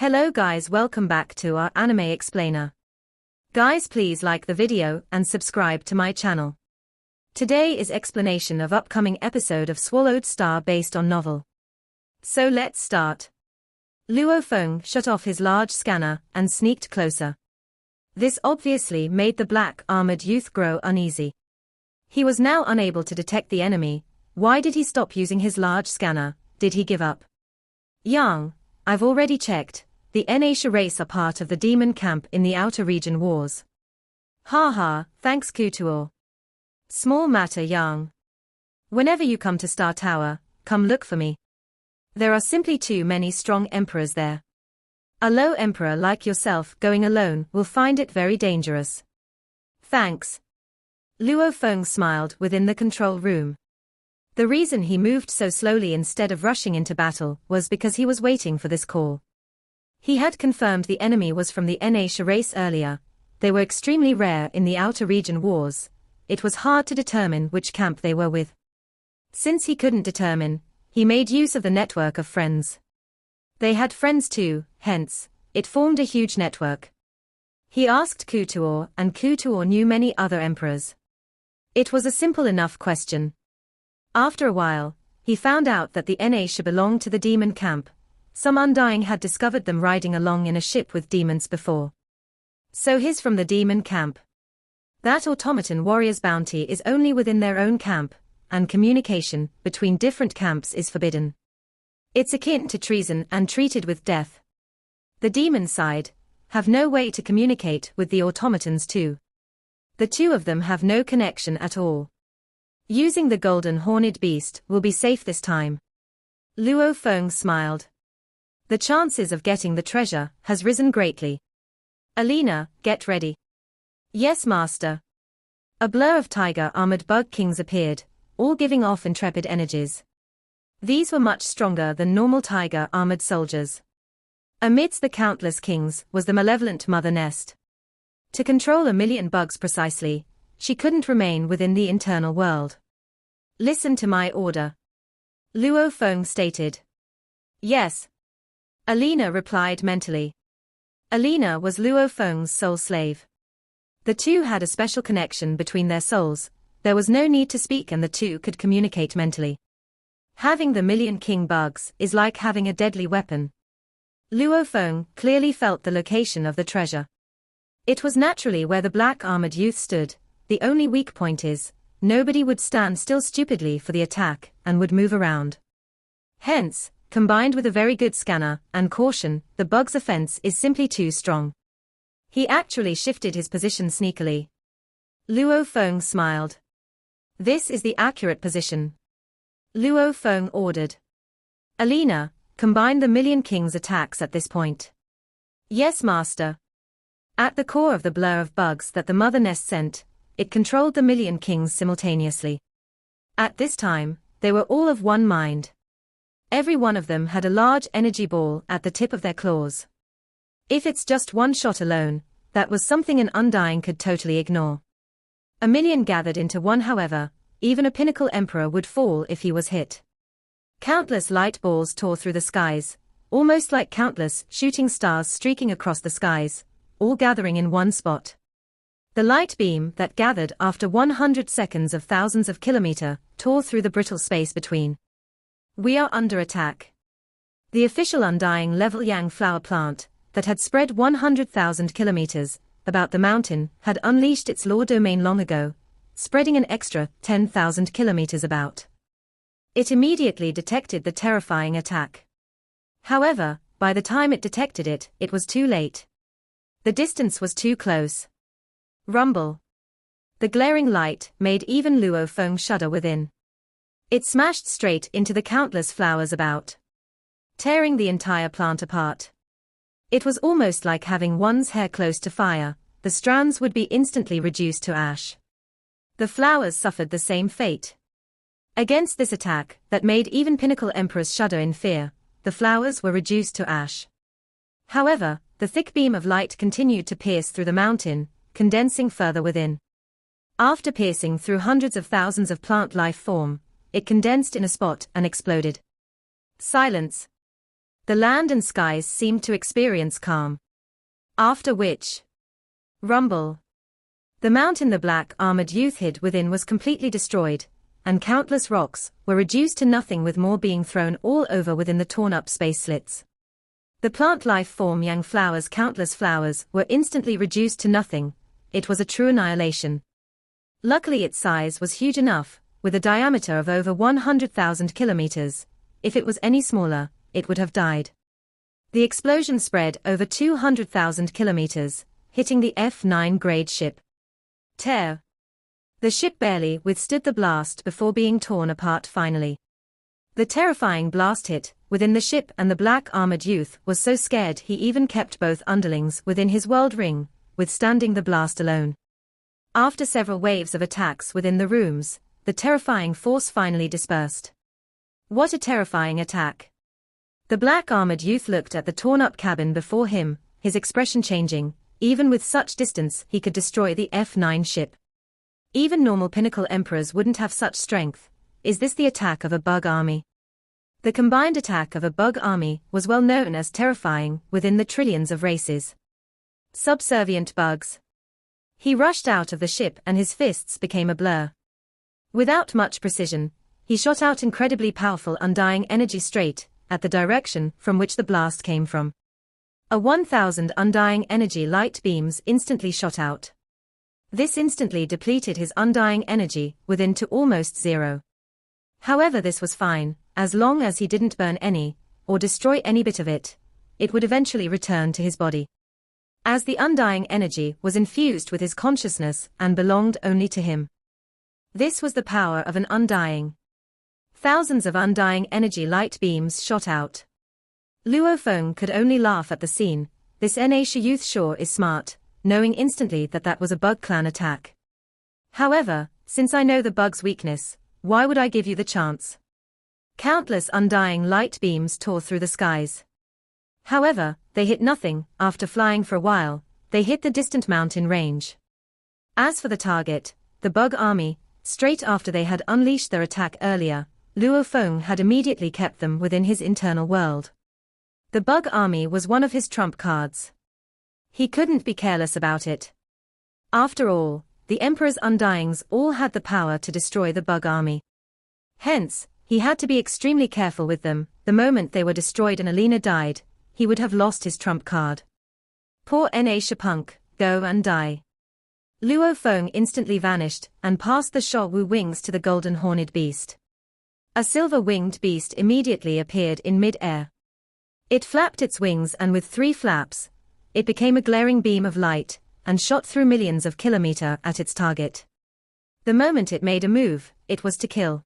Hello guys, welcome back to our anime explainer. Guys, please like the video and subscribe to my channel. Today is explanation of upcoming episode of Swallowed Star based on novel. So let's start. Luo Feng shut off his large scanner and sneaked closer. This obviously made the black armored youth grow uneasy. He was now unable to detect the enemy. Why did he stop using his large scanner? Did he give up? Yang, I've already checked. The Indonesia race are part of the demon camp in the outer region wars. Haha, thanks Kutuo. Small matter, Yang. Whenever you come to Star Tower, come look for me. There are simply too many strong emperors there. A low emperor like yourself going alone will find it very dangerous. Thanks. Luo Feng smiled within the control room. The reason he moved so slowly instead of rushing into battle was because he was waiting for this call. He had confirmed the enemy was from the Indonesia race earlier. They were extremely rare in the outer region wars. It was hard to determine which camp they were with. Since he couldn't determine, he made use of the network of friends. They had friends too, hence, it formed a huge network. He asked Kutuo, and Kutuo knew many other emperors. It was a simple enough question. After a while, he found out that the Indonesia belonged to the demon camp. Some Undying had discovered them riding along in a ship with demons before. So he's from the demon camp. That automaton warrior's bounty is only within their own camp, and communication between different camps is forbidden. It's akin to treason and treated with death. The demon side have no way to communicate with the automatons too. The two of them have no connection at all. Using the golden horned beast will be safe this time. Luo Feng smiled. The chances of getting the treasure has risen greatly. Alina, get ready. Yes, master. A blur of tiger-armored bug kings appeared, all giving off intrepid energies. These were much stronger than normal tiger-armored soldiers. Amidst the countless kings was the malevolent Mother Nest. To control 1,000,000 bugs precisely, she couldn't remain within the internal world. Listen to my order. Luo Feng stated. Yes. Alina replied mentally. Alina was Luo Feng's soul slave. The two had a special connection between their souls. There was no need to speak and the two could communicate mentally. Having the 1,000,000 king bugs is like having a deadly weapon. Luo Feng clearly felt the location of the treasure. It was naturally where the black armored youth stood. The only weak point is, nobody would stand still stupidly for the attack and would move around. Hence, combined with a very good scanner and caution, the bug's offense is simply too strong. He actually shifted his position sneakily. Luo Feng smiled. This is the accurate position. Luo Feng ordered. Alina, combine the 1,000,000 kings attacks at this point. Yes, master. At the core of the blur of bugs that the Mother Nest sent, it controlled the 1,000,000 kings simultaneously. At this time, they were all of one mind. Every one of them had a large energy ball at the tip of their claws. If it's just one shot alone, that was something an Undying could totally ignore. 1,000,000 gathered into one, however, even a pinnacle emperor would fall if he was hit. Countless light balls tore through the skies, almost like countless shooting stars streaking across the skies, all gathering in one spot. The light beam that gathered after 100 seconds of thousands of kilometers tore through the brittle space between. We are under attack. The official Undying level Yang flower plant, that had spread 100,000 kilometers about the mountain, had unleashed its law domain long ago, spreading an extra 10,000 kilometers about. It immediately detected the terrifying attack. However, by the time it detected it, it was too late. The distance was too close. Rumble. The glaring light made even Luo Feng shudder within. It smashed straight into the countless flowers about, tearing the entire plant apart. It was almost like having one's hair close to fire. The strands would be instantly reduced to ash. The flowers suffered the same fate. Against this attack, that made even pinnacle emperors shudder in fear, the flowers were reduced to ash. However, the thick beam of light continued to pierce through the mountain, condensing further within. After piercing through hundreds of thousands of plant life form, it condensed in a spot and exploded. Silence. The land and skies seemed to experience calm. After which, rumble. The mountain the black armored youth hid within was completely destroyed, and countless rocks were reduced to nothing, with more being thrown all over within the torn-up space slits. The plant life form Yang flowers, countless flowers, were instantly reduced to nothing. It was a true annihilation. Luckily its size was huge enough, with a diameter of over 100,000 kilometers. If it was any smaller, it would have died. The explosion spread over 200,000 kilometers, hitting the F9 grade ship. Tear. The ship barely withstood the blast before being torn apart finally. The terrifying blast hit within the ship, and the black armored youth was so scared he even kept both underlings within his world ring, withstanding the blast alone. After several waves of attacks within the rooms, the terrifying force finally dispersed. What a terrifying attack! The black armored youth looked at the torn-up cabin before him, his expression changing. Even with such distance he could destroy the F9 ship. Even normal pinnacle emperors wouldn't have such strength. Is this the attack of a bug army? The combined attack of a bug army was well known as terrifying within the trillions of races. Subservient bugs. He rushed out of the ship and his fists became a blur. Without much precision, he shot out incredibly powerful undying energy straight at the direction from which the blast came from. A 1,000 undying energy light beams instantly shot out. This instantly depleted his undying energy within to almost zero. However, this was fine, as long as he didn't burn any, or destroy any bit of it. It would eventually return to his body. As the undying energy was infused with his consciousness and belonged only to him. This was the power of an undying. Thousands of undying energy light beams shot out. Luo Feng could only laugh at the scene. This Indonesia youth sure is smart, knowing instantly that that was a bug clan attack. However, since I know the bug's weakness, why would I give you the chance? Countless undying light beams tore through the skies. However, they hit nothing. After flying for a while, they hit the distant mountain range. As for the target, the bug army, straight after they had unleashed their attack earlier, Luo Feng had immediately kept them within his internal world. The bug army was one of his trump cards. He couldn't be careless about it. After all, the Emperor's Undyings all had the power to destroy the bug army. Hence, he had to be extremely careful with them. The moment they were destroyed and Alina died, he would have lost his trump card. Poor Indonesia punk, go and die. Luo Feng instantly vanished and passed the Sha Wu wings to the golden horned beast. A silver-winged beast immediately appeared in mid-air. It flapped its wings and with 3 flaps, it became a glaring beam of light, and shot through millions of kilometers at its target. The moment it made a move, it was to kill.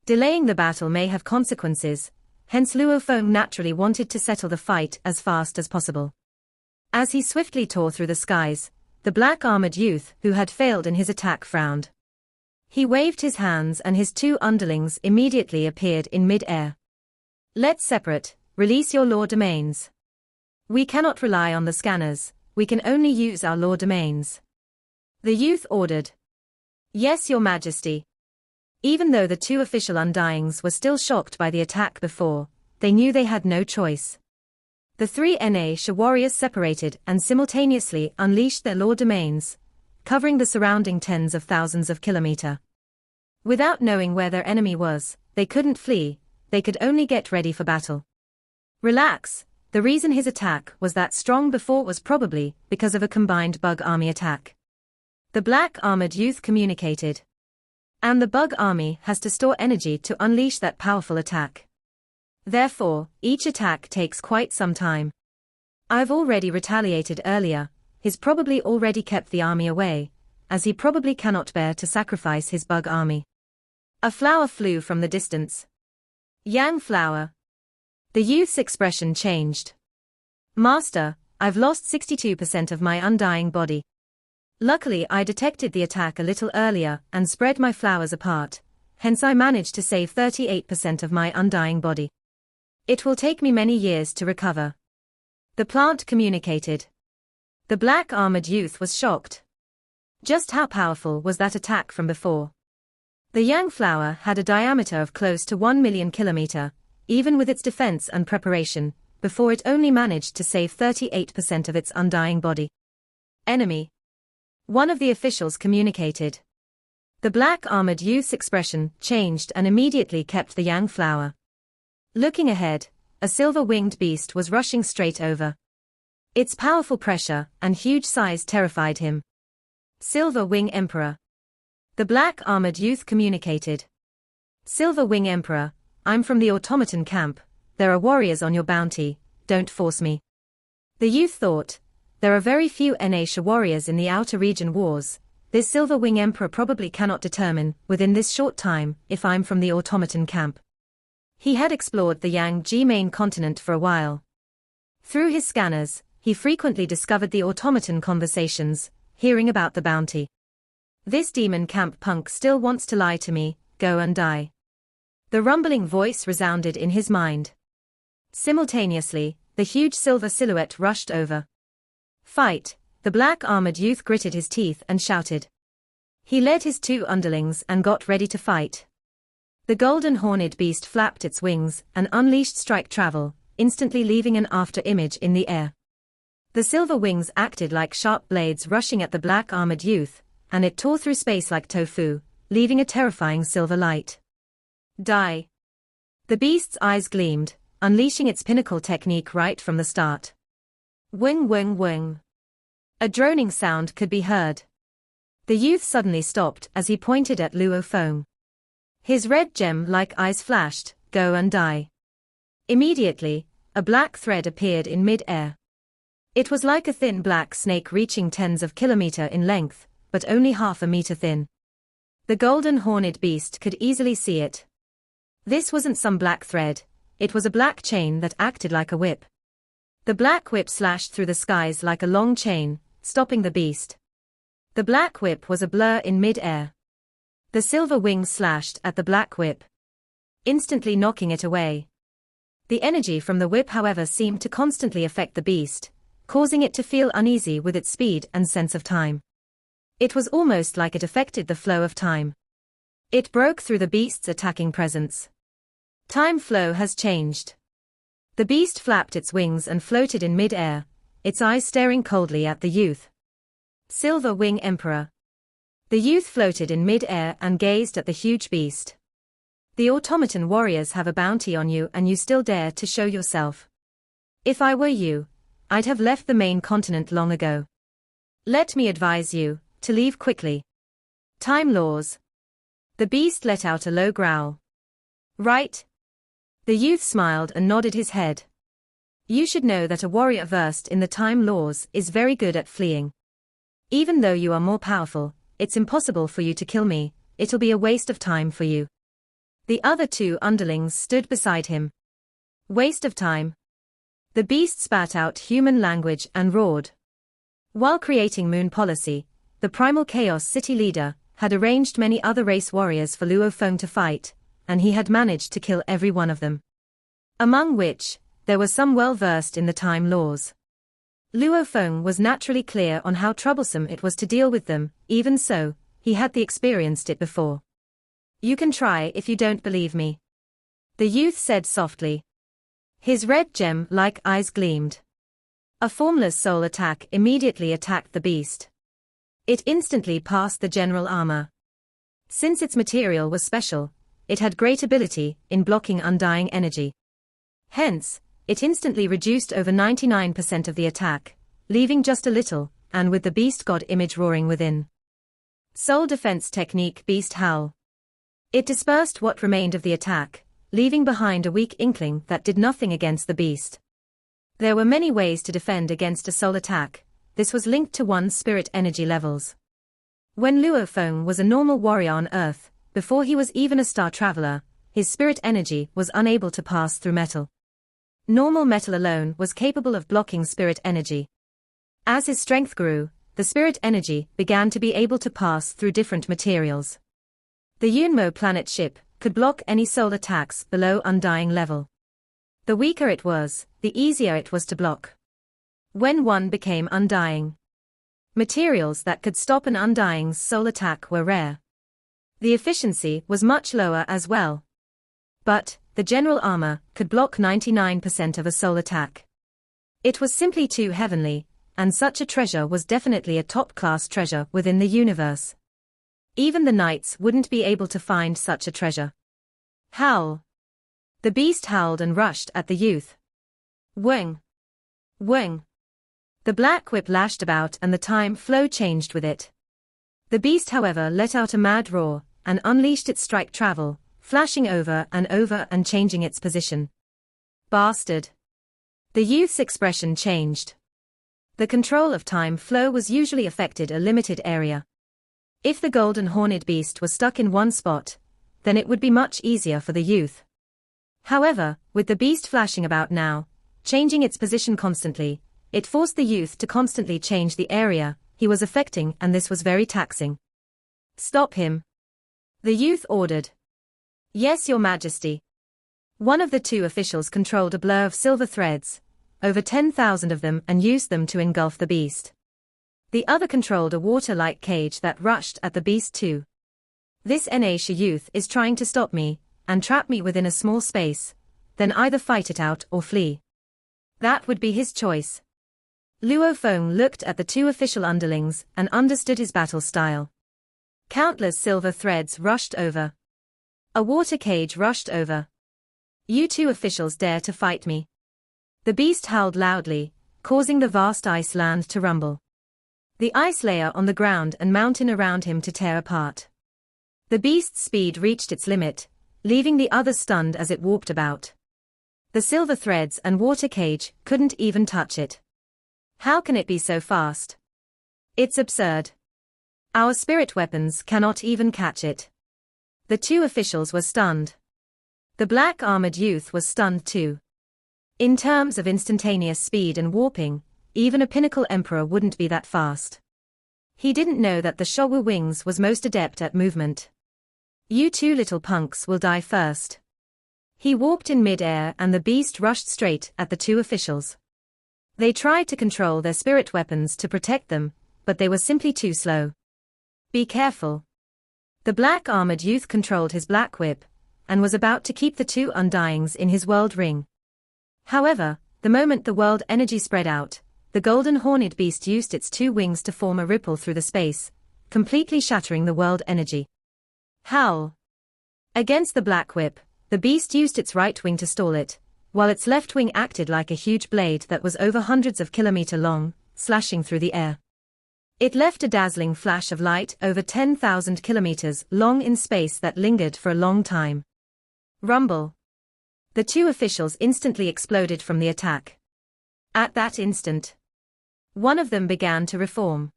Delaying the battle may have consequences, hence Luo Feng naturally wanted to settle the fight as fast as possible. As he swiftly tore through the skies, the black-armored youth who had failed in his attack frowned. He waved his hands and his 2 underlings immediately appeared in mid-air. Let's separate. Release your law domains. We cannot rely on the scanners, we can only use our law domains. The youth ordered. Yes, Your Majesty. Even though the 2 official Undyings were still shocked by the attack before, they knew they had no choice. The 3 Indonesia warriors separated and simultaneously unleashed their law domains, covering the surrounding tens of thousands of kilometers. Without knowing where their enemy was, they couldn't flee, they could only get ready for battle. Relax, the reason his attack was that strong before was probably because of a combined bug army attack. The black-armored youth communicated. And the bug army has to store energy to unleash that powerful attack. Therefore, each attack takes quite some time. I've already retaliated earlier, he's probably already kept the army away, as he probably cannot bear to sacrifice his bug army. A flower flew from the distance. Yang flower. The youth's expression changed. Master, I've lost 62% of my undying body. Luckily I detected the attack a little earlier and spread my flowers apart, hence I managed to save 38% of my undying body. It will take me many years to recover. The plant communicated. The black-armored youth was shocked. Just how powerful was that attack from before? The Yang flower had a diameter of close to 1 million kilometers. even with its defense and preparation, before it only managed to save 38% of its undying body. Enemy. One of the officials communicated. The black armored youth's expression changed and immediately kept the yang flower. Looking ahead, a silver-winged beast was rushing straight over. Its powerful pressure and huge size terrified him. Silver Wing Emperor. The black armored youth communicated. Silver Wing Emperor, I'm from the automaton camp. There are warriors on your bounty, don't force me. The youth thought, there are very few Natia warriors in the outer region wars. This Silver Wing Emperor probably cannot determine, within this short time, if I'm from the automaton camp. He had explored the Yang main continent for a while. Through his scanners, he frequently discovered the automaton conversations, hearing about the bounty. This demon camp punk still wants to lie to me, go and die. The rumbling voice resounded in his mind. Simultaneously, the huge silver silhouette rushed over. Fight! The black-armored youth gritted his teeth and shouted. He led his two underlings and got ready to fight. The golden horned beast flapped its wings and unleashed strike travel, instantly leaving an after-image in the air. The silver wings acted like sharp blades rushing at the black-armored youth, and it tore through space like tofu, leaving a terrifying silver light. Die! The beast's eyes gleamed, unleashing its pinnacle technique right from the start. Wing wing wing. A droning sound could be heard. The youth suddenly stopped as he pointed at Luo Feng. His red gem-like eyes flashed, go and die. Immediately, a black thread appeared in mid-air. It was like a thin black snake reaching tens of kilometers in length, but only half a meter thin. The golden horned beast could easily see it. This wasn't some black thread, it was a black chain that acted like a whip. The black whip slashed through the skies like a long chain, stopping the beast. The black whip was a blur in mid-air. The silver wings slashed at the black whip, instantly knocking it away. The energy from the whip, however, seemed to constantly affect the beast, causing it to feel uneasy with its speed and sense of time. It was almost like it affected the flow of time. It broke through the beast's attacking presence. Time flow has changed. The beast flapped its wings and floated in mid-air, its eyes staring coldly at the youth. Silver Wing Emperor. The youth floated in mid-air and gazed at the huge beast. The automaton warriors have a bounty on you and you still dare to show yourself. If I were you, I'd have left the main continent long ago. Let me advise you, to leave quickly. Time laws. The beast let out a low growl. Right? The youth smiled and nodded his head. You should know that a warrior versed in the time laws is very good at fleeing. Even though you are more powerful, it's impossible for you to kill me, it'll be a waste of time for you. The other two underlings stood beside him. Waste of time. The beast spat out human language and roared. While creating Moon Policy, the Primal Chaos City leader had arranged many other race warriors for Luo Feng to fight, and he had managed to kill every one of them. Among which, there were some well versed in the time laws. Luo Feng was naturally clear on how troublesome it was to deal with them, even so, he had experienced it before. You can try if you don't believe me. The youth said softly. His red gem-like eyes gleamed. A formless soul attack immediately attacked the beast. It instantly passed the general armor. Since its material was special, it had great ability in blocking undying energy. Hence, it instantly reduced over 99% of the attack, leaving just a little, and with the beast god image roaring within. Soul defense technique Beast Howl. It dispersed what remained of the attack, leaving behind a weak inkling that did nothing against the beast. There were many ways to defend against a soul attack, this was linked to one's spirit energy levels. When Luo Feng was a normal warrior on Earth, before he was even a star traveler, his spirit energy was unable to pass through metal. Normal metal alone was capable of blocking spirit energy. As his strength grew, the spirit energy began to be able to pass through different materials. The Yunmo planet ship could block any soul attacks below undying level. The weaker it was, the easier it was to block. When one became undying, materials that could stop an undying's soul attack were rare. The efficiency was much lower as well. But, the general armor, could block 99% of a soul attack. It was simply too heavenly, and such a treasure was definitely a top-class treasure within the universe. Even the knights wouldn't be able to find such a treasure. Howl! The beast howled and rushed at the youth. Whing! Whing! The black whip lashed about and the time flow changed with it. The beast, however, let out a mad roar, and unleashed its strike travel, flashing over and changing its position. Bastard! The youth's expression changed. The control of time flow was usually affected a limited area. If the golden horned beast was stuck in one spot, then it would be much easier for the youth. However, with the beast flashing about now, changing its position constantly, it forced the youth to constantly change the area he was affecting, and this was very taxing. Stop him! The youth ordered. Yes, Your Majesty. One of the two officials controlled a blur of silver threads, over 10,000 of them, and used them to engulf the beast. The other controlled a water-like cage that rushed at the beast too. This Indonesia youth is trying to stop me, and trap me within a small space, then either fight it out or flee. That would be his choice. Luo Feng looked at the two official underlings and understood his battle style. Countless silver threads rushed over. A water cage rushed over. You two officials dare to fight me? The beast howled loudly, causing the vast ice land to rumble. The ice layer on the ground and mountain around him to tear apart. The beast's speed reached its limit, leaving the others stunned as it warped about. The silver threads and water cage couldn't even touch it. How can it be so fast? It's absurd. Our spirit weapons cannot even catch it. The two officials were stunned. The black-armored youth was stunned too. In terms of instantaneous speed and warping, even a pinnacle emperor wouldn't be that fast. He didn't know that the Showa wings was most adept at movement. You two little punks will die first. He warped in mid-air and the beast rushed straight at the two officials. They tried to control their spirit weapons to protect them, but they were simply too slow. Be careful. The black-armored youth controlled his black whip, and was about to keep the two undyings in his world ring. However, the moment the world energy spread out, the golden horned beast used its two wings to form a ripple through the space, completely shattering the world energy. Howl! Against the black whip, the beast used its right wing to stall it, while its left wing acted like a huge blade that was over hundreds of kilometers long, slashing through the air. It left a dazzling flash of light over 10,000 kilometers long in space that lingered for a long time. Rumble! The two officials instantly exploded from the attack. At that instant, one of them began to reform.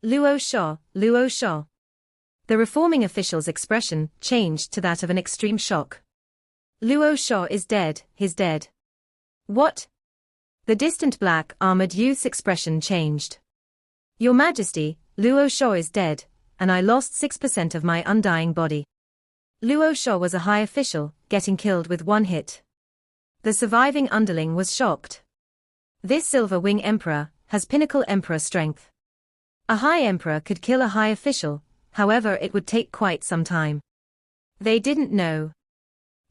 Luo Sha, Luo Sha. The reforming official's expression changed to that of an extreme shock. Luo Sha is dead, he's dead. What? The distant black-armored youth's expression changed. Your Majesty, Luo Sha is dead, and I lost 6% of my undying body. Luo Sha was a high official, getting killed with one hit. The surviving underling was shocked. This Silver Wing Emperor has pinnacle emperor strength. A high emperor could kill a high official, however it would take quite some time. They didn't know.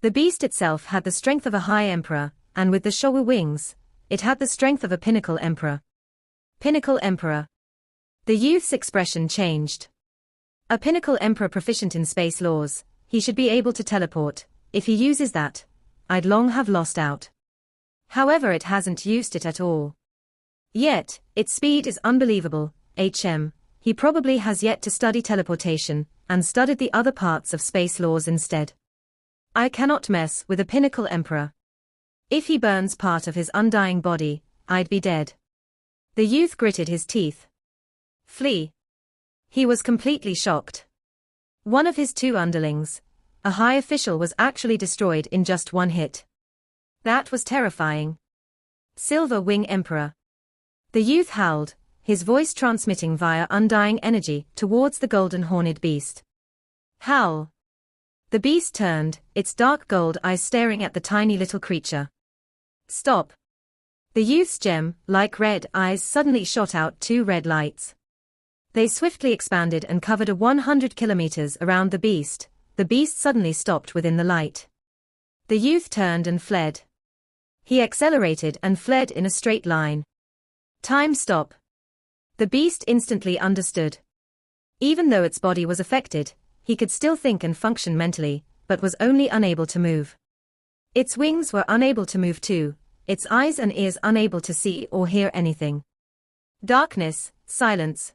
The beast itself had the strength of a high emperor, and with the Showa wings, it had the strength of a pinnacle emperor. Pinnacle emperor. The youth's expression changed. A pinnacle emperor proficient in space laws, he should be able to teleport. If he uses that, I'd long have lost out. However, it hasn't used it at all. Yet, its speed is unbelievable. He probably has yet to study teleportation, and studied the other parts of space laws instead. I cannot mess with a pinnacle emperor. If he burns part of his undying body, I'd be dead. The youth gritted his teeth. Flee. He was completely shocked. One of his two underlings, a high official, was actually destroyed in just one hit. That was terrifying. Silver Wing Emperor. The youth howled, his voice transmitting via undying energy towards the golden horned beast. Howl. The beast turned, its dark gold eyes staring at the tiny little creature. Stop. The youth's gem-like red eyes suddenly shot out two red lights. They swiftly expanded and covered a 100 kilometers around the beast. The beast suddenly stopped within the light. The youth turned and fled. He accelerated and fled in a straight line. Time stop. The beast instantly understood. Even though its body was affected, he could still think and function mentally, but was only unable to move. Its wings were unable to move too, its eyes and ears unable to see or hear anything. Darkness, silence.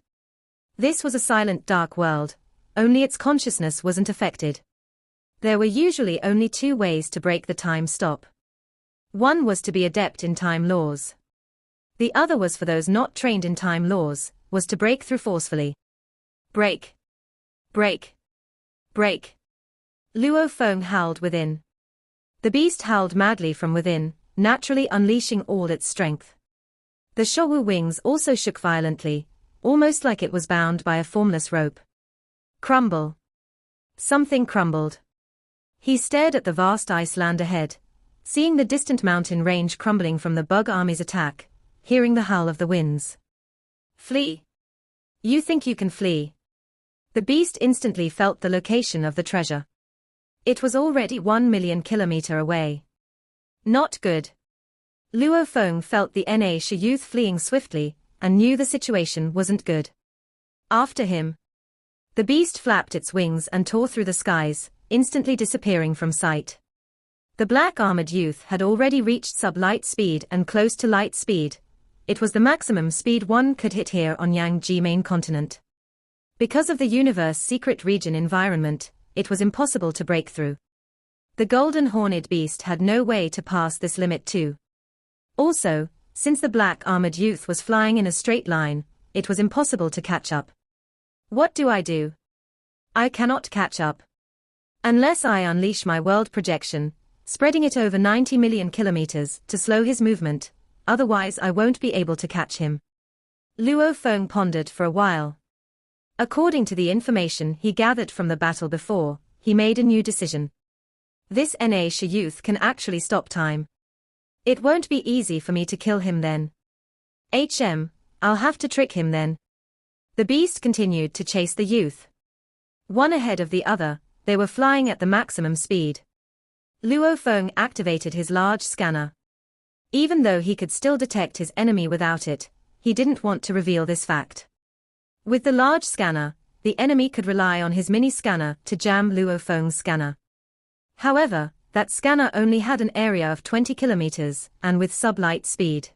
This was a silent, dark world, only its consciousness wasn't affected. There were usually only two ways to break the time stop. One was to be adept in time laws. The other was for those not trained in time laws, was to break through forcefully. Break. Break. Break. Luo Feng howled within. The beast howled madly from within, naturally unleashing all its strength. The Showu wings also shook violently, almost like it was bound by a formless rope. Crumble. Something crumbled. He stared at the vast ice land ahead, seeing the distant mountain range crumbling from the bug army's attack, hearing the howl of the winds. Flee. You think you can flee? The beast instantly felt the location of the treasure. It was already 1,000,000 kilometers away. Not good. Luo Feng felt the Na youth fleeing swiftly, and knew the situation wasn't good. After him. The beast flapped its wings and tore through the skies, instantly disappearing from sight. The black-armored youth had already reached sub-light speed and close to light speed. It was the maximum speed one could hit here on Yangji main continent. Because of the universe secret region environment, it was impossible to break through. The golden horned beast had no way to pass this limit too. Also, since the black-armored youth was flying in a straight line, it was impossible to catch up. What do I do? I cannot catch up. Unless I unleash my world projection, spreading it over 90 million kilometers to slow his movement, otherwise I won't be able to catch him. Luo Feng pondered for a while. According to the information he gathered from the battle before, he made a new decision. This Na youth can actually stop time. It won't be easy for me to kill him then. I'll have to trick him then. The beast continued to chase the youth. One ahead of the other, they were flying at the maximum speed. Luo Feng activated his large scanner. Even though he could still detect his enemy without it, he didn't want to reveal this fact. With the large scanner, the enemy could rely on his mini scanner to jam Luo Feng's scanner. However, that scanner only had an area of 20 kilometers, and with sub-light speed.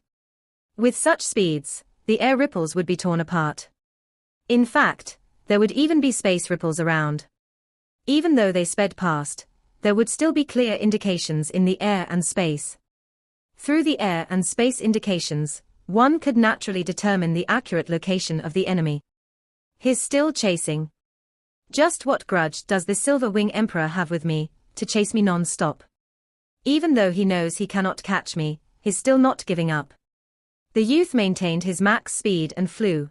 With such speeds, the air ripples would be torn apart. In fact, there would even be space ripples around. Even though they sped past, there would still be clear indications in the air and space. Through the air and space indications, one could naturally determine the accurate location of the enemy. He's still chasing. Just what grudge does the Silver Wing Emperor have with me, to chase me non-stop? Even though he knows he cannot catch me, he's still not giving up. The youth maintained his max speed and flew.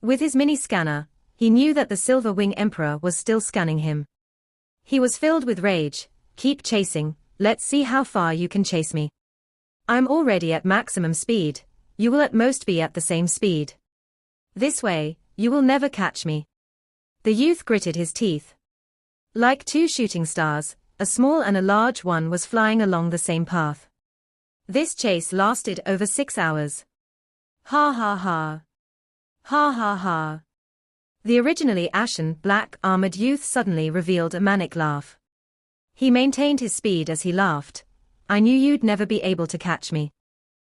With his mini-scanner, he knew that the Silver Wing Emperor was still scanning him. He was filled with rage. Keep chasing, let's see how far you can chase me. I'm already at maximum speed, you will at most be at the same speed. This way, you will never catch me. The youth gritted his teeth. Like two shooting stars, a small and a large one was flying along the same path. This chase lasted over 6 hours. Ha ha ha. Ha ha ha. The originally ashen, black-armored youth suddenly revealed a manic laugh. He maintained his speed as he laughed. I knew you'd never be able to catch me.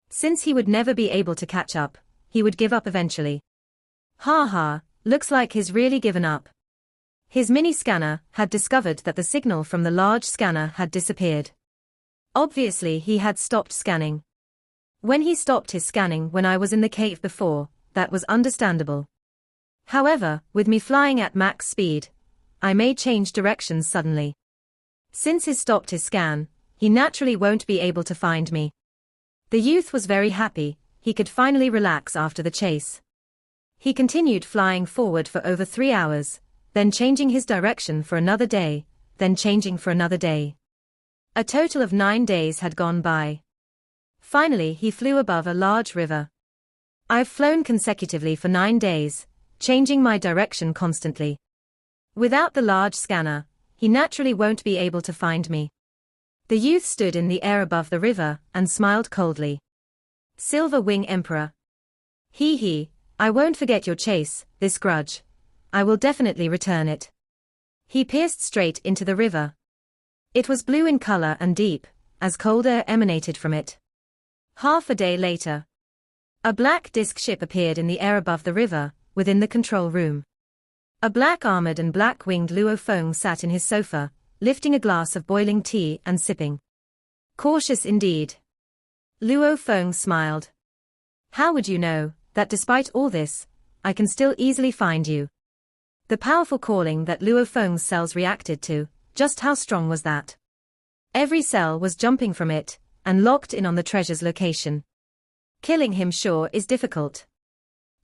Since he would never be able to catch up, he would give up eventually. Ha ha, looks like he's really given up. His mini-scanner had discovered that the signal from the large scanner had disappeared. Obviously he had stopped scanning. When he stopped his scanning when I was in the cave before, that was understandable. However, with me flying at max speed, I may change directions suddenly. Since he stopped his scan, he naturally won't be able to find me. The youth was very happy, he could finally relax after the chase. He continued flying forward for over 3 hours, then changing his direction for another day, then changing for another day. A total of 9 days had gone by. Finally he flew above a large river. I've flown consecutively for 9 days, changing my direction constantly. Without the large scanner, he naturally won't be able to find me. The youth stood in the air above the river and smiled coldly. Silver Wing Emperor. He, I won't forget your chase, this grudge. I will definitely return it. He pierced straight into the river. It was blue in color and deep, as cold air emanated from it. Half a day later, a black disc ship appeared in the air above the river, within the control room. A black-armored and black-winged Luo Feng sat in his sofa, lifting a glass of boiling tea and sipping. Cautious indeed. Luo Feng smiled. How would you know that despite all this, I can still easily find you? The powerful calling that Luo Feng's cells reacted to, just how strong was that? Every cell was jumping from it, and locked in on the treasure's location. Killing him sure is difficult.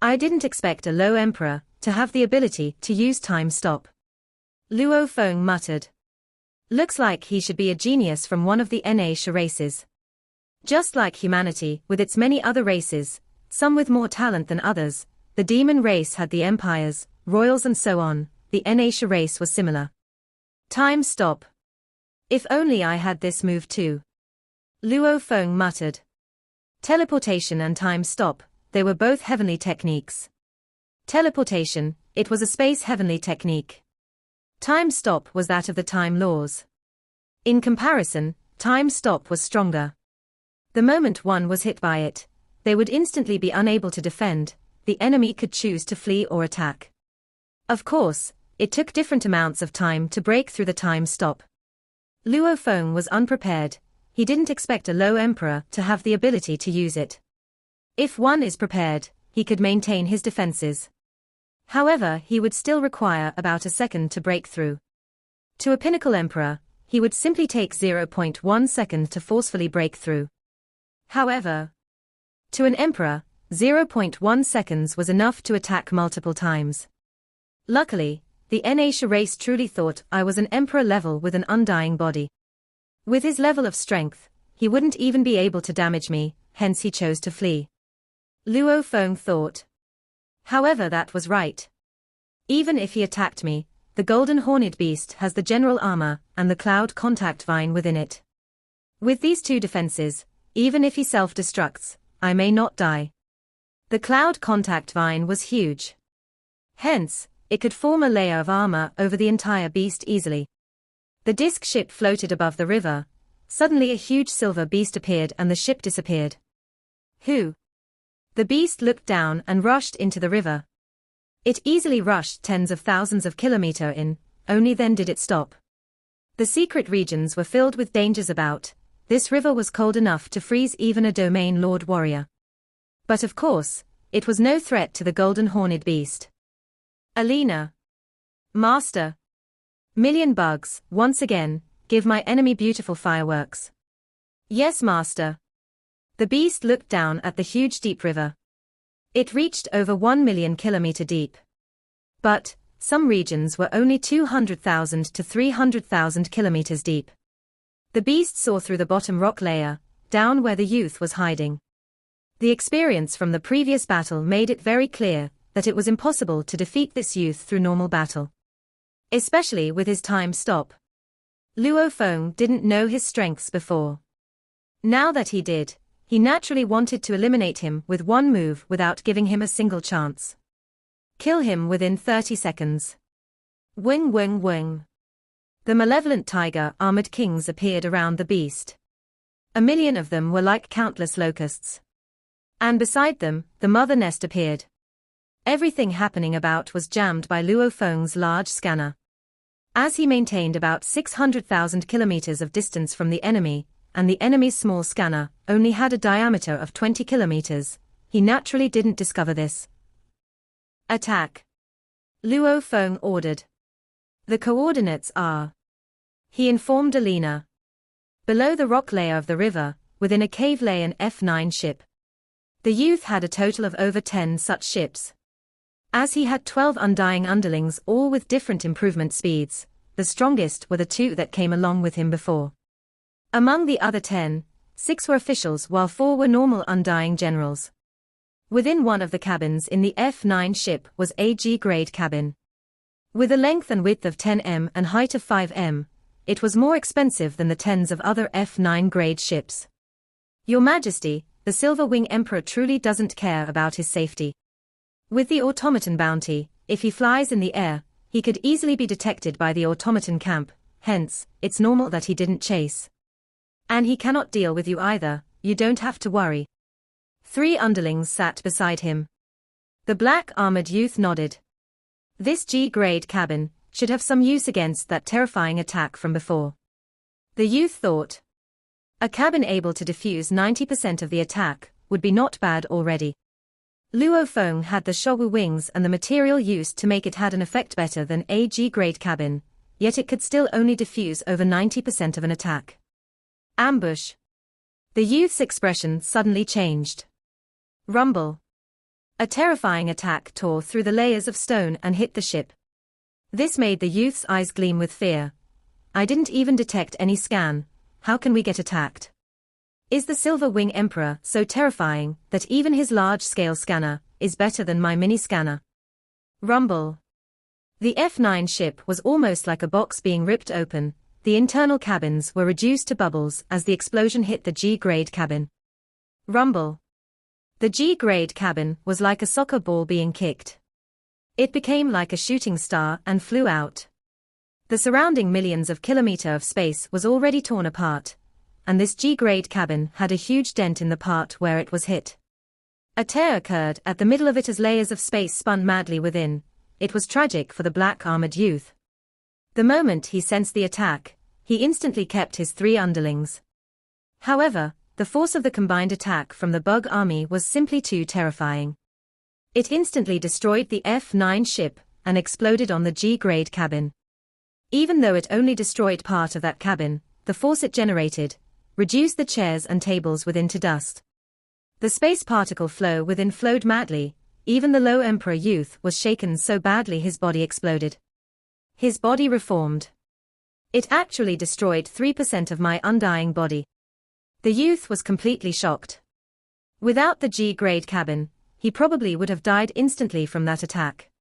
I didn't expect a low emperor to have the ability to use time stop. Luo Feng muttered. Looks like he should be a genius from one of the Indonesia races. Just like humanity with its many other races, some with more talent than others, the demon race had the empires, royals and so on, the Indonesia race was similar. Time stop. If only I had this move too. Luo Feng muttered. Teleportation and time stop, they were both heavenly techniques. Teleportation, it was a space heavenly technique. Time stop was that of the time laws. In comparison, time stop was stronger. The moment one was hit by it, they would instantly be unable to defend, the enemy could choose to flee or attack. Of course, it took different amounts of time to break through the time stop. Luo Feng was unprepared, he didn't expect a low emperor to have the ability to use it. If one is prepared, he could maintain his defenses. However, he would still require about a second to break through. To a pinnacle emperor, he would simply take 0.1 second to forcefully break through. However, to an emperor, 0.1 seconds was enough to attack multiple times. Luckily, the Indonesia race truly thought I was an emperor level with an undying body. With his level of strength, he wouldn't even be able to damage me, hence he chose to flee. Luo Feng thought. However, that was right. Even if he attacked me, the golden horned beast has the general armor and the cloud contact vine within it. With these two defenses, even if he self-destructs, I may not die. The cloud contact vine was huge. Hence, it could form a layer of armor over the entire beast easily. The disc ship floated above the river. Suddenly a huge silver beast appeared and the ship disappeared. Who? The beast looked down and rushed into the river. It easily rushed tens of thousands of kilometers in, only then did it stop. The secret regions were filled with dangers about. This river was cold enough to freeze even a domain lord warrior. But of course, it was no threat to the golden horned beast. Alina. Master. Million bugs, once again, give my enemy beautiful fireworks. Yes, master. The beast looked down at the huge deep river. It reached over 1 million kilometers deep. But, some regions were only 200,000 to 300,000 kilometers deep. The beast saw through the bottom rock layer, down where the youth was hiding. The experience from the previous battle made it very clear that it was impossible to defeat this youth through normal battle. Especially with his time stop. Luo Feng didn't know his strengths before. Now that he did, he naturally wanted to eliminate him with one move without giving him a single chance. Kill him within 30 seconds. Wing wing wing. The malevolent tiger armored kings appeared around the beast. 1 million of them were like countless locusts. And beside them, the mother nest appeared. Everything happening about was jammed by Luo Feng's large scanner. As he maintained about 600,000 kilometers of distance from the enemy, and the enemy's small scanner only had a diameter of 20 kilometers, he naturally didn't discover this. Attack. Luo Feng ordered. The coordinates are. He informed Alina. Below the rock layer of the river, within a cave lay an F9 ship. The youth had a total of over 10 such ships. As he had 12 undying underlings all with different improvement speeds, the strongest were the 2 that came along with him before. Among the other 10, 6 were officials while 4 were normal undying generals. Within one of the cabins in the F9 ship was a G-grade cabin. With a length and width of 10 m and height of 5 m, it was more expensive than the tens of other F9 grade ships. Your Majesty, the Silver Wing Emperor truly doesn't care about his safety. With the automaton bounty, if he flies in the air, he could easily be detected by the automaton camp, hence, it's normal that he didn't chase. And he cannot deal with you either, you don't have to worry. 3 underlings sat beside him. The black armored youth nodded. This G-grade cabin should have some use against that terrifying attack from before. The youth thought. A cabin able to defuse 90% of the attack would be not bad already. Luo Feng had the Shogu wings and the material used to make it had an effect better than a G-grade cabin, yet it could still only defuse over 90% of an attack. Ambush. The youth's expression suddenly changed. Rumble. A terrifying attack tore through the layers of stone and hit the ship. This made the youth's eyes gleam with fear. I didn't even detect any scan, how can we get attacked? Is the Silver Wing Emperor so terrifying that even his large-scale scanner is better than my mini-scanner? Rumble. The F9 ship was almost like a box being ripped open, the internal cabins were reduced to bubbles as the explosion hit the G-grade cabin. Rumble. The G-grade cabin was like a soccer ball being kicked. It became like a shooting star and flew out. The surrounding millions of kilometers of space was already torn apart, and this G-grade cabin had a huge dent in the part where it was hit. A tear occurred at the middle of it as layers of space spun madly within. It was tragic for the black-armored youth. The moment he sensed the attack, he instantly kept his 3 underlings. However, the force of the combined attack from the bug army was simply too terrifying. It instantly destroyed the F9 ship and exploded on the G-grade cabin. Even though it only destroyed part of that cabin, the force it generated reduced the chairs and tables within to dust. The space particle flow within flowed madly, even the low Emperor youth was shaken so badly his body exploded. His body reformed. It actually destroyed 3% of my undying body. The youth was completely shocked. Without the G-grade cabin, he probably would have died instantly from that attack.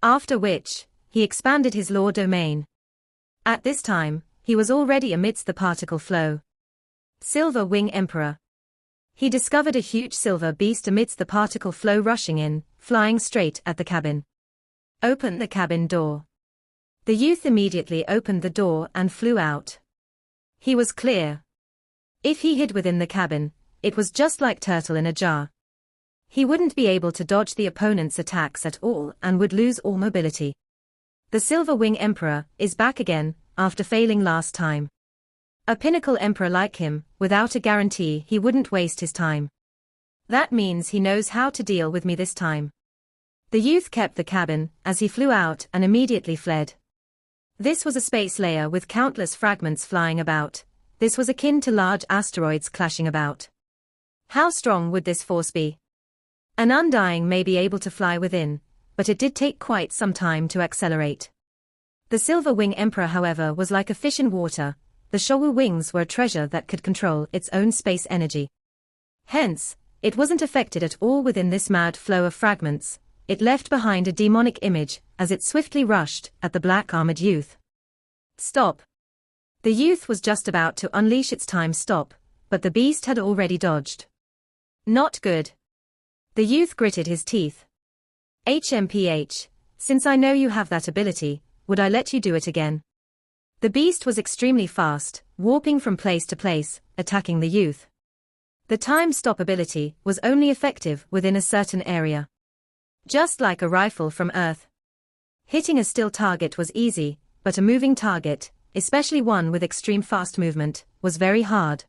After which, he expanded his law domain. At this time, he was already amidst the particle flow. Silver Wing Emperor. He discovered a huge silver beast amidst the particle flow rushing in, flying straight at the cabin. Open the cabin door. The youth immediately opened the door and flew out. He was clear. If he hid within the cabin, it was just like turtle in a jar. He wouldn't be able to dodge the opponent's attacks at all and would lose all mobility. The Silver Wing Emperor is back again, after failing last time. A pinnacle emperor like him, without a guarantee he wouldn't waste his time. That means he knows how to deal with me this time. The youth kept the cabin as he flew out and immediately fled. This was a space layer with countless fragments flying about. This was akin to large asteroids clashing about. How strong would this force be? An undying may be able to fly within, but it did take quite some time to accelerate. The Silver Wing Emperor, however, was like a fish in water. The Shogu wings were a treasure that could control its own space energy. Hence, it wasn't affected at all within this mad flow of fragments. It left behind a demonic image as it swiftly rushed at the black-armored youth. Stop. The youth was just about to unleash its time stop, but the beast had already dodged. Not good. The youth gritted his teeth. HMPH, since I know you have that ability, would I let you do it again? The beast was extremely fast, warping from place to place, attacking the youth. The time stop ability was only effective within a certain area. Just like a rifle from Earth. Hitting a still target was easy, but a moving target, especially one with extreme fast movement, was very hard.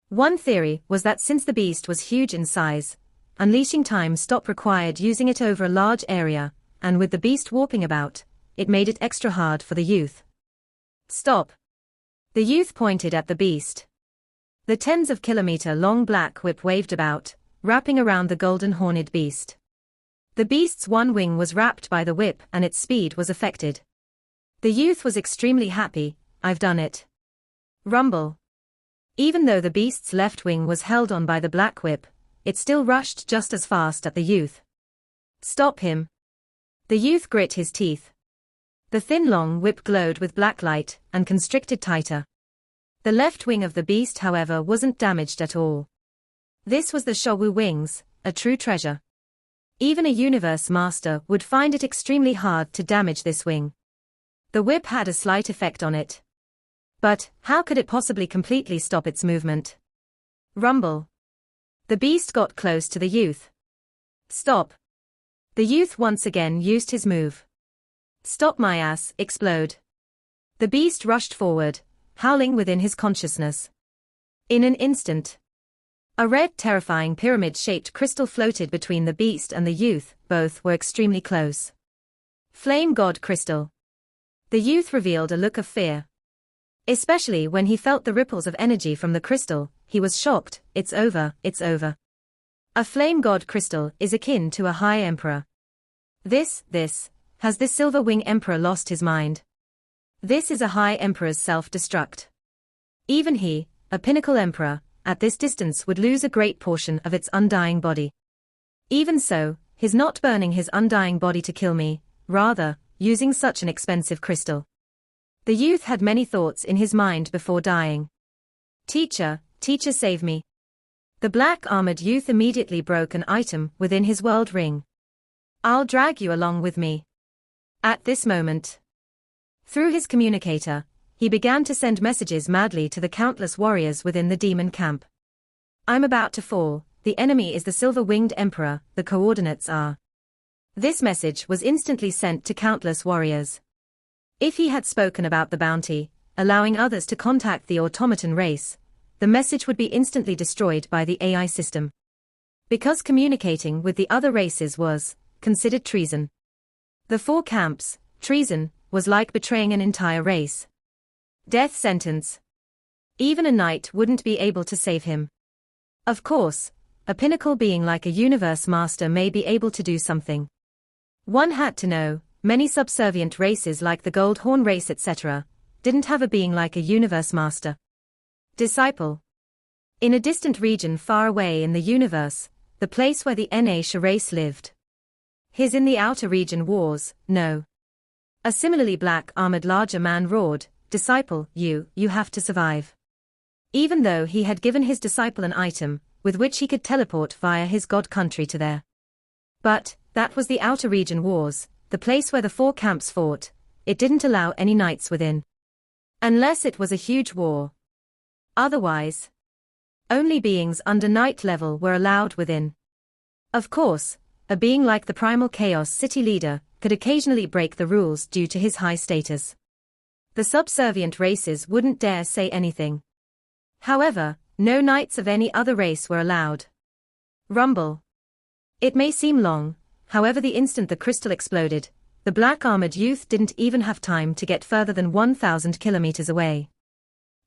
One theory was that since the beast was huge in size, unleashing time stop required using it over a large area, and with the beast warping about, it made it extra hard for the youth. Stop. The youth pointed at the beast. The tens of kilometer-long black whip waved about, wrapping around the golden-horned beast. The beast's one wing was wrapped by the whip and its speed was affected. The youth was extremely happy. I've done it. Rumble. Even though the beast's left wing was held on by the black whip, it still rushed just as fast at the youth. Stop him. The youth grit his teeth. The thin long whip glowed with black light and constricted tighter. The left wing of the beast, however, wasn't damaged at all. This was the Showu wings, a true treasure. Even a universe master would find it extremely hard to damage this wing. The whip had a slight effect on it. But how could it possibly completely stop its movement? Rumble. The beast got close to the youth. Stop. The youth once again used his move. Stop my ass, explode. The beast rushed forward, howling within his consciousness. In an instant, a red, terrifying pyramid-shaped crystal floated between the beast and the youth. Both were extremely close. Flame God Crystal. The youth revealed a look of fear. Especially when he felt the ripples of energy from the crystal, he was shocked. It's over, it's over. A Flame God Crystal is akin to a High Emperor. Has this Silver Wing Emperor lost his mind? This is a High Emperor's self-destruct. Even he, a Pinnacle Emperor, at this distance would lose a great portion of its undying body. Even so, he's not burning his undying body to kill me, rather, using such an expensive crystal. The youth had many thoughts in his mind before dying. Teacher, save me. The black-armored youth immediately broke an item within his world ring. I'll drag you along with me. At this moment, through his communicator, he began to send messages madly to the countless warriors within the demon camp. I'm about to fall, the enemy is the Silver-Winged Emperor, the coordinates are. This message was instantly sent to countless warriors. If he had spoken about the bounty, allowing others to contact the automaton race, the message would be instantly destroyed by the AI system. Because communicating with the other races was considered treason. The four camps, treason, was like betraying an entire race. Death sentence. Even a knight wouldn't be able to save him. Of course, a pinnacle being like a universe master may be able to do something. One had to know, many subservient races like the Gold Horn race etc., didn't have a being like a universe master. Disciple. In a distant region far away in the universe, the place where the Nasha race lived. His in the outer region wars, no. A similarly black-armored larger man roared, Disciple, you have to survive. Even though he had given his disciple an item, with which he could teleport via his god country to there. But, that was the outer region wars, the place where the four camps fought, it didn't allow any knights within. Unless it was a huge war. Otherwise, only beings under knight level were allowed within. Of course, a being like the Primal Chaos City leader could occasionally break the rules due to his high status. The subservient races wouldn't dare say anything. However, no knights of any other race were allowed. Rumble. It may seem long, however the instant the crystal exploded, the black-armored youth didn't even have time to get further than 1,000 kilometers away.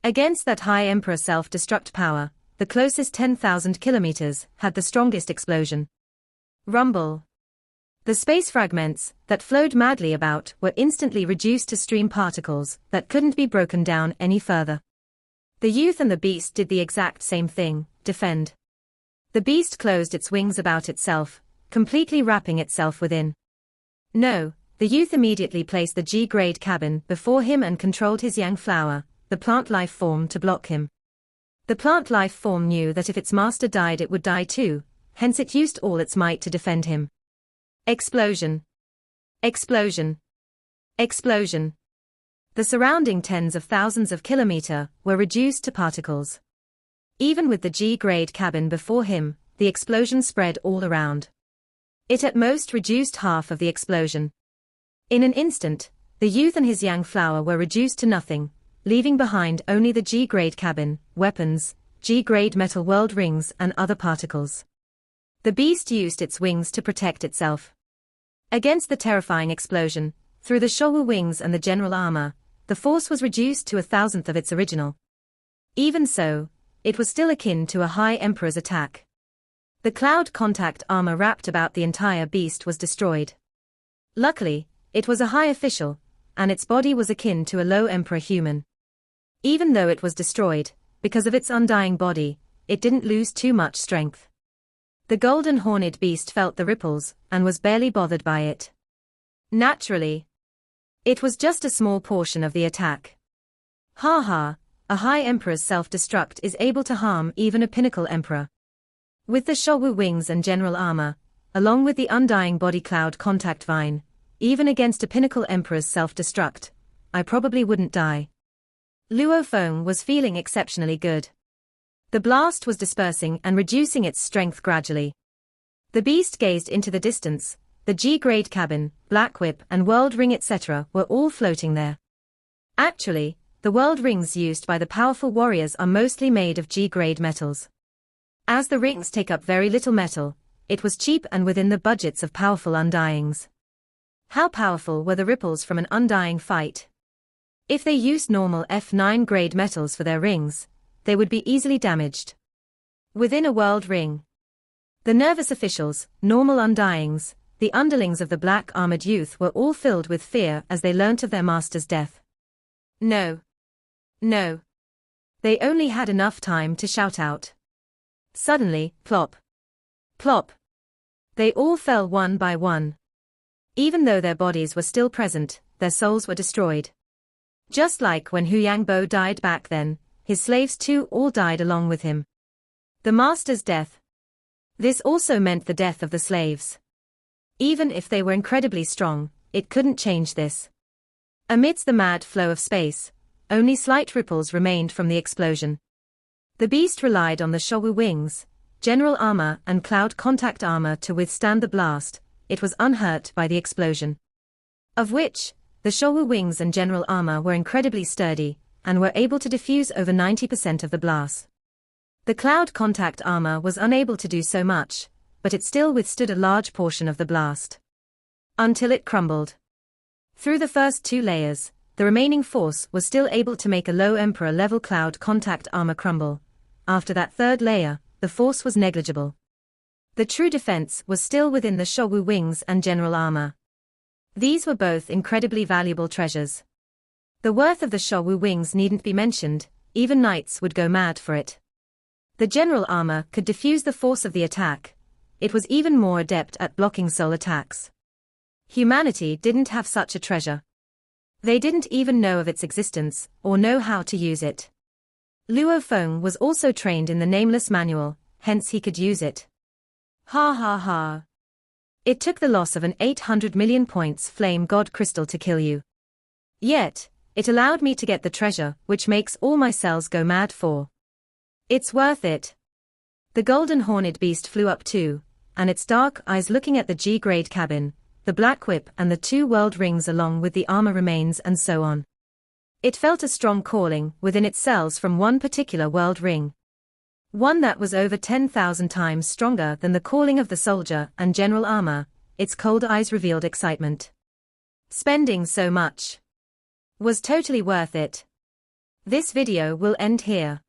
Against that High Emperor self-destruct power, the closest 10,000 kilometers had the strongest explosion. Rumble. The space fragments that flowed madly about were instantly reduced to stream particles that couldn't be broken down any further. The youth and the beast did the exact same thing, defend. The beast closed its wings about itself, completely wrapping itself within. No, the youth immediately placed the G-grade cabin before him and controlled his yang flower, the plant life form, to block him. The plant life form knew that if its master died it would die too, hence it used all its might to defend him. Explosion. Explosion. Explosion. The surrounding tens of thousands of kilometers were reduced to particles. Even with the G-grade cabin before him, the explosion spread all around. It at most reduced half of the explosion. In an instant, the youth and his yang flower were reduced to nothing, leaving behind only the G-grade cabin, weapons, G-grade metal world rings and other particles. The beast used its wings to protect itself. Against the terrifying explosion, through the shoulder wings and the general armor, the force was reduced to 1,000th of its original. Even so, it was still akin to a High Emperor's attack. The cloud contact armor wrapped about the entire beast was destroyed. Luckily, it was a high official, and its body was akin to a low emperor human. Even though it was destroyed, because of its undying body, it didn't lose too much strength. The golden horned beast felt the ripples, and was barely bothered by it. Naturally, It was just a small portion of the attack. Ha ha, a high emperor's self-destruct is able to harm even a pinnacle emperor. With the Showu wings and general armor, along with the undying body cloud contact vine, even against a pinnacle emperor's self-destruct, I probably wouldn't die. Luo Feng was feeling exceptionally good. The blast was dispersing and reducing its strength gradually. The beast gazed into the distance. The G-grade cabin, black whip and world ring etc. were all floating there. Actually, the world rings used by the powerful warriors are mostly made of G-grade metals. As the rings take up very little metal, it was cheap and within the budgets of powerful undyings. How powerful were the ripples from an undying fight? If they used normal F9 grade metals for their rings, they would be easily damaged. Within a world ring, the nervous officials, normal undyings, the underlings of the black armored youth were all filled with fear as they learnt of their master's death. No. No. They only had enough time to shout out. Suddenly, plop. Plop. They all fell one by one. Even though their bodies were still present, their souls were destroyed. Just like when Hu Yangbo died back then, his slaves too all died along with him. The master's death. This also meant the death of the slaves. Even if they were incredibly strong, it couldn't change this. Amidst the mad flow of space, only slight ripples remained from the explosion. The beast relied on the Showu wings, general armor and cloud contact armor to withstand the blast. It was unhurt by the explosion. Of which, the Showu wings and general armor were incredibly sturdy, and were able to diffuse over 90% of the blast. The cloud contact armor was unable to do so much, but it still withstood a large portion of the blast. Until it crumbled. Through the first two layers, the remaining force was still able to make a low emperor level cloud contact armor crumble. After that third layer, the force was negligible. The true defense was still within the Showu wings and general armor. These were both incredibly valuable treasures. The worth of the Showu wings needn't be mentioned, even knights would go mad for it. The general armor could diffuse the force of the attack. It was even more adept at blocking soul attacks. Humanity didn't have such a treasure. They didn't even know of its existence, or know how to use it. Luo Feng was also trained in the Nameless Manual, hence he could use it. Ha ha ha. It took the loss of an 800 million points flame god crystal to kill you. Yet, it allowed me to get the treasure, which makes all my cells go mad for. It's worth it. The golden horned beast flew up too, and its dark eyes looking at the G-grade cabin, the black whip and the two world rings along with the armor remains and so on. It felt a strong calling within its cells from one particular world ring. One that was over 10,000 times stronger than the calling of the soldier and general armor. Its cold eyes revealed excitement. Spending so much was totally worth it. This video will end here.